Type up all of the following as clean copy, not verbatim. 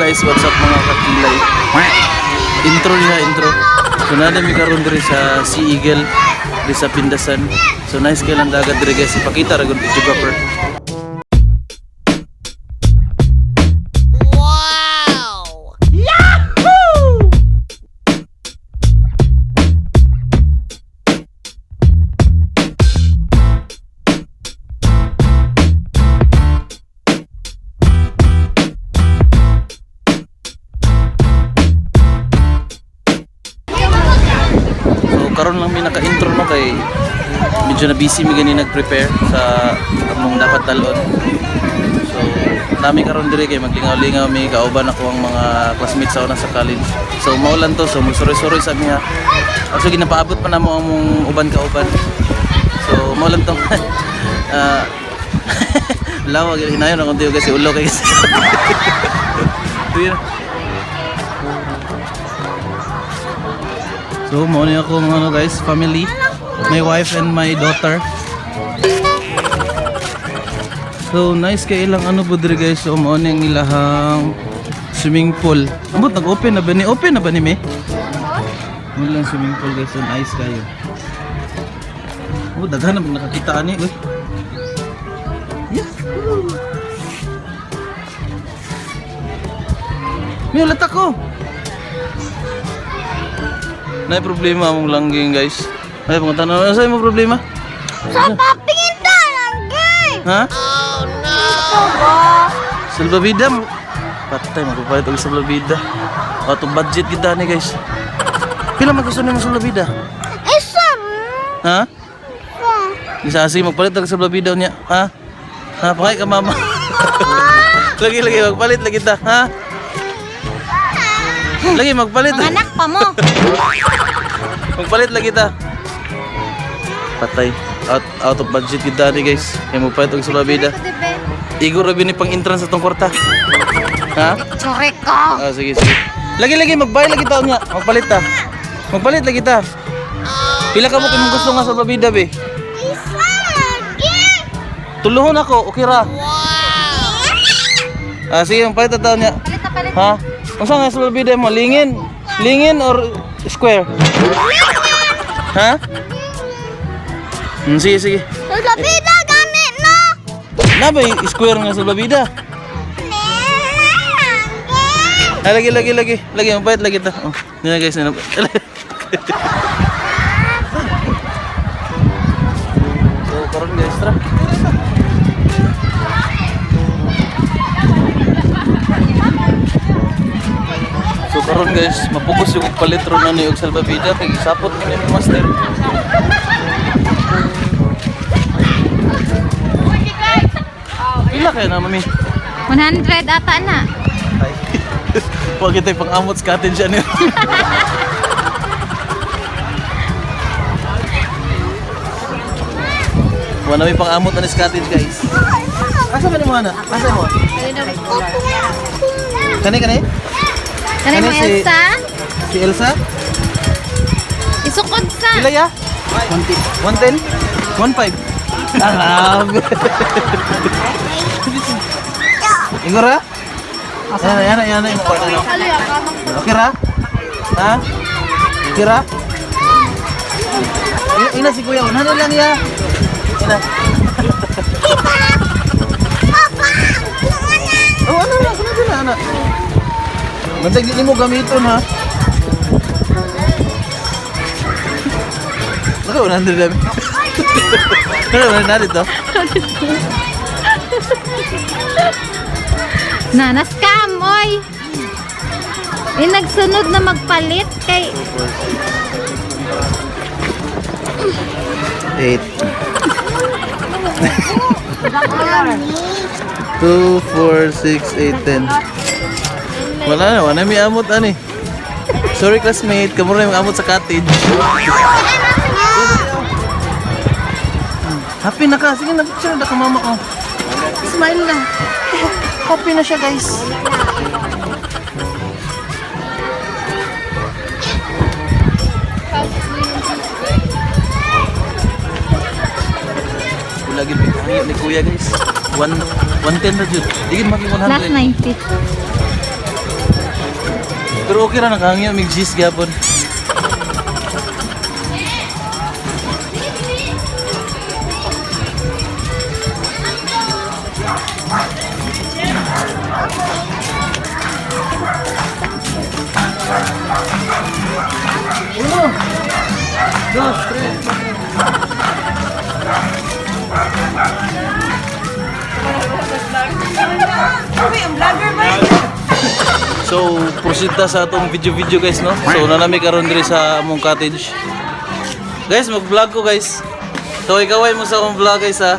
guys, what's up mga kakilay? Intro niya, intro. So nada mi karon diri sa Sea Eagle di sa Pindasan. So nice kay lang dagat diri guys. Ipakita ra gud videographer. Wow! Yahoo! Karon lang mi naka-intro no kay medyo na busy mi gani nag-prepare sa among dapat dalon. So nami karon diri kay maglingaw-lingaw mi kauban ako ang mga classmates sa una sa college. So maulan to, so magsuroy-suroy sa mi ha. Actually ginapaabot pa namo among uban kauban. So maulan to. Lawa gyud hinayon ako tiyo kasi ulo kay kasi. So, muna ako mga ano guys, family, my wife and my daughter. So, nice kay ilang ano po diri guys. So, muna yung ilahang swimming pool. Amot, nag-open na ba ni? Open na ba ni me? Muna lang swimming pool guys. So, nice kayo. Oh, daghan na pag nakakita ka ni. Uy. Yahoo! May ulat ako! Nay problema mong langging guys. Ay pangutan na sa mo problema? Sa papinta langging. Ha? Oh no. Salbabida mo. Patay magpapalit og salbabida. Ato budget kita ni guys. Pila man gusto nimo salbabida? Isa. Ha? Isa asi magpalit og salbabida niya. Ha? Ha pakay ka mama. Lagi magpalit lagi ta, ha? Lagi magpalit. Anak pa mo. Magpalit lagi ta. Patay. Out of budget kita ni guys. Kaya magpalit og sulabida. Igor ra bini pang entrance sa tong kwarta. Ha? Sorry ko. Ah sige. Lagi magbayad lagi ta unya. Magpalit ta. Magpalit lagi ta. Pila ka mo kung gusto nga sulabida be? Isa lagi. Tuluhon ako, okay ra. Ah sige, magpalit ta unya. Palit. Ha? Unsa nga sulabida mo? Lingin or square? Ha? Sige. Labida gani no. Nabay square nga sa labida. Lagi. Magpahit lagi ta. Oh, nila guys, nila. So, karon guys, tra. So karon guys, mapukus yung palit ron na yung salbabida kay isapot ni master. Pila kayo na mami? 100 ata na. Ay. Huwag ito'y pang-amot sa cottage siya niyo. Wala may pang-amot na sa cottage guys. Asa ba ni mo na? Asa mo? Kani? Kani mo Elsa? Si Elsa? Isukod sa. Pila ya? 110? 1.5? Alam. Igor ha? Yan. Okay ra? Ha? Okay ra? Ina si kuya. Ano lang ya? Ina. Oh, ano lang? Ano na, anak? Bantay di mo gamiton ha? Baka 100 dami. Ano na dito? Scam, oy. Nagsunod na magpalit kay 8 2, 4, 6, 8, 10. Wala may amot ani. Sorry classmate, kamu na yung amot sa cottage. Happy na ka, sige na picture na ka mama ko. Smile lang. Happy na siya guys. Lagi ni kuya guys. 110 na jud. Digin maging 100. last 90. Pero okay ra nakahangyo mig cheese gyapon. So, proceed ta sa atong video guys, no? So, nanami karon diri sa among cottage. Guys, mag-vlog ko guys. Kaway-kaway mo sa akong vlog guys ha.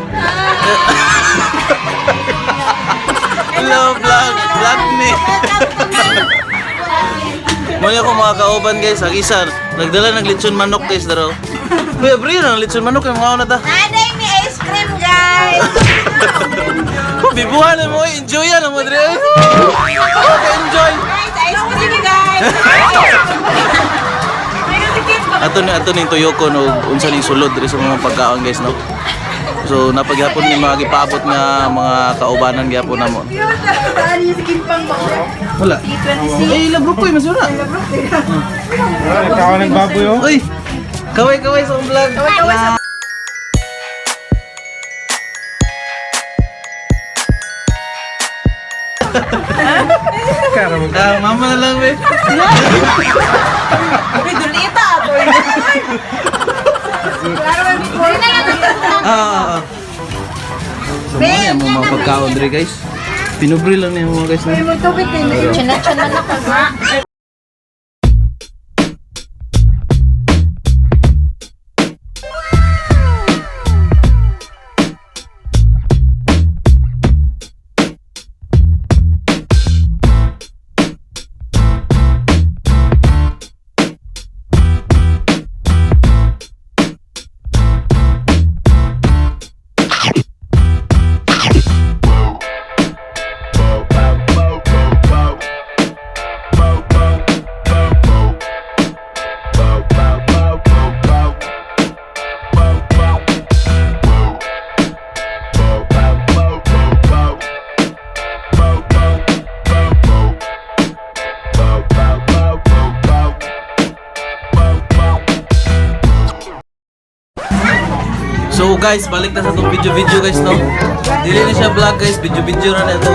Hello vlog, vlog me. Muna ko mga kauban guys, ang isa nagdala ng lechon manok guys daro. Kuya Bri, ang lechon manok yung mga na ta. Aday ni ice cream, guys! Bibuhan mo, enjoy yan mo diri. Okay, enjoy. Guys, ice cream, guys! Ato ni tuyoko no unsa ning sulod diri sa mga pagkaon guys no. So napagyapon ni mga gipaabot nga mga kaubanan gyapon namo. Wala. Eh labrokoy masura. Kawan ng baboy oh. Uy. Kaway-kaway sa vlog. Kaway-kaway sa Mama na lang we. Pidulita ako. So mo yan mga pagkaon diri guys. Pinubri lang niya mga guys na. Chinachan man ako ha. So guys, balik na sa itong video guys no. Dili na siya vlog guys, video na ito.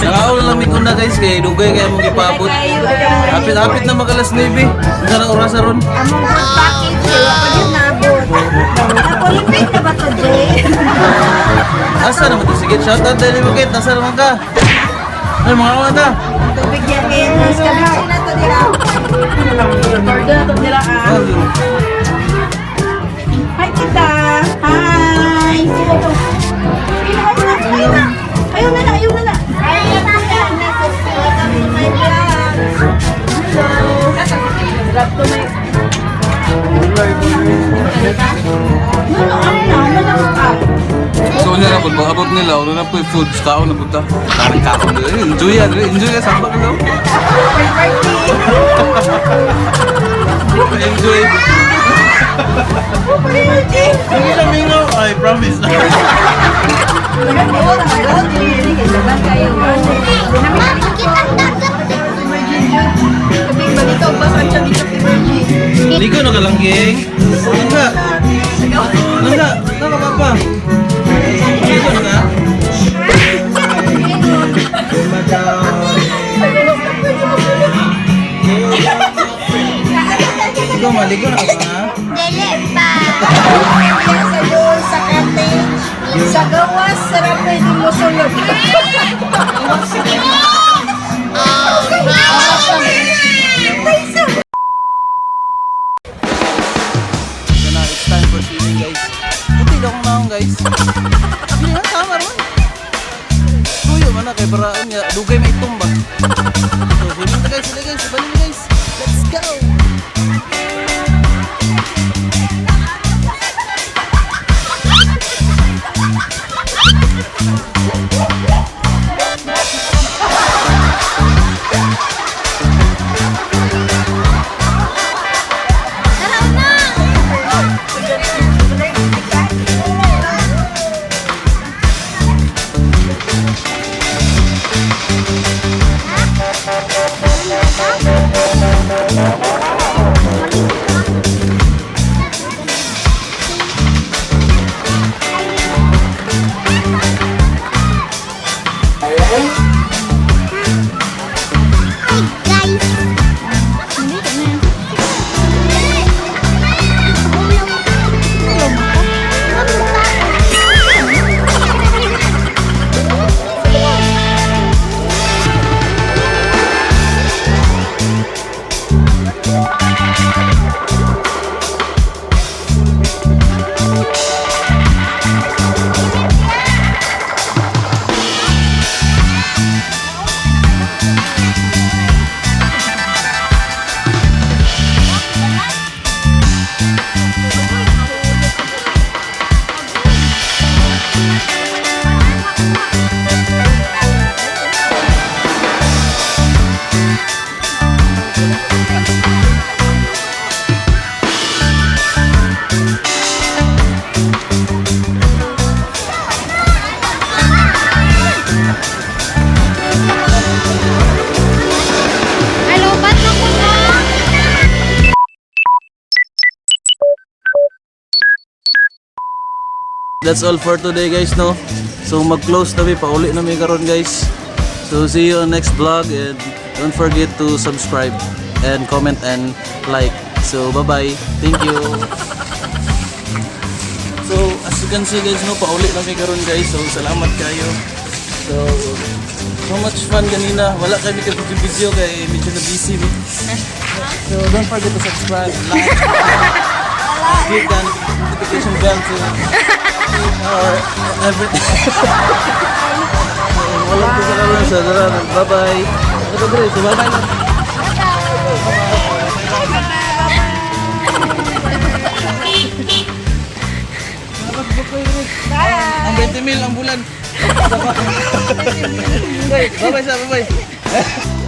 Nakaon lang mi kuna guys kay dugay kay among ipabot. Hapit na magalas 9. Unsa na oras ron? Among package, wala pa din nabot. Napolipit na ba to, Jay? Asa naman to? Sige, shoutout dahil mo kit. Nasa naman ka? Ay, mga kawan ta. Tubig yan kayo. Iskabisi na to nila. Order na to nila, ah. Hi, tita. Hi. Ayaw na. Ayaw na. Welcome to my vlog. Hello. Grab to my... So, niya na po, abot nila. Ano na po yung food. Kaon na po ta. Parang kaon nila. Enjoy yan. Enjoy yan. Saan ba ka daw? Enjoy. Hindi na mingaw. I promise. Ligo na ka lang, geng. Nangga. Nangga. Nangga, papa. Ligo na ka? Ikaw, maligo na ka ba, ha? Dili pa. Sa doon, sa cottage, sa gawas, sarap na hindi mo sulog. So now, it's time for swimming, guys. Buti daw akong naong, guys. Hindi na, tama ron. Tuyo man na, kay paraan nga, dugay may tumba. So, swimming na, guys. Sila, guys. Ibalik, guys. Let's go! Tara na. that's all for today guys, no? So mag-close na mi, pauli na mi karon guys. So see you on next vlog and don't forget to subscribe and comment and like. So bye-bye. Thank you. So as you can see guys, no, pauli na mi karon guys. So salamat kayo. So much fun kanina. Wala kami video kay medyo na busy mi. So don't forget to subscribe, like, hit the notification bell to or everything. Walang kasalanan sa daranan. Bye-bye. So bye-bye na. Ang 20 mil ang bulan. Bye-bye sa bye-bye.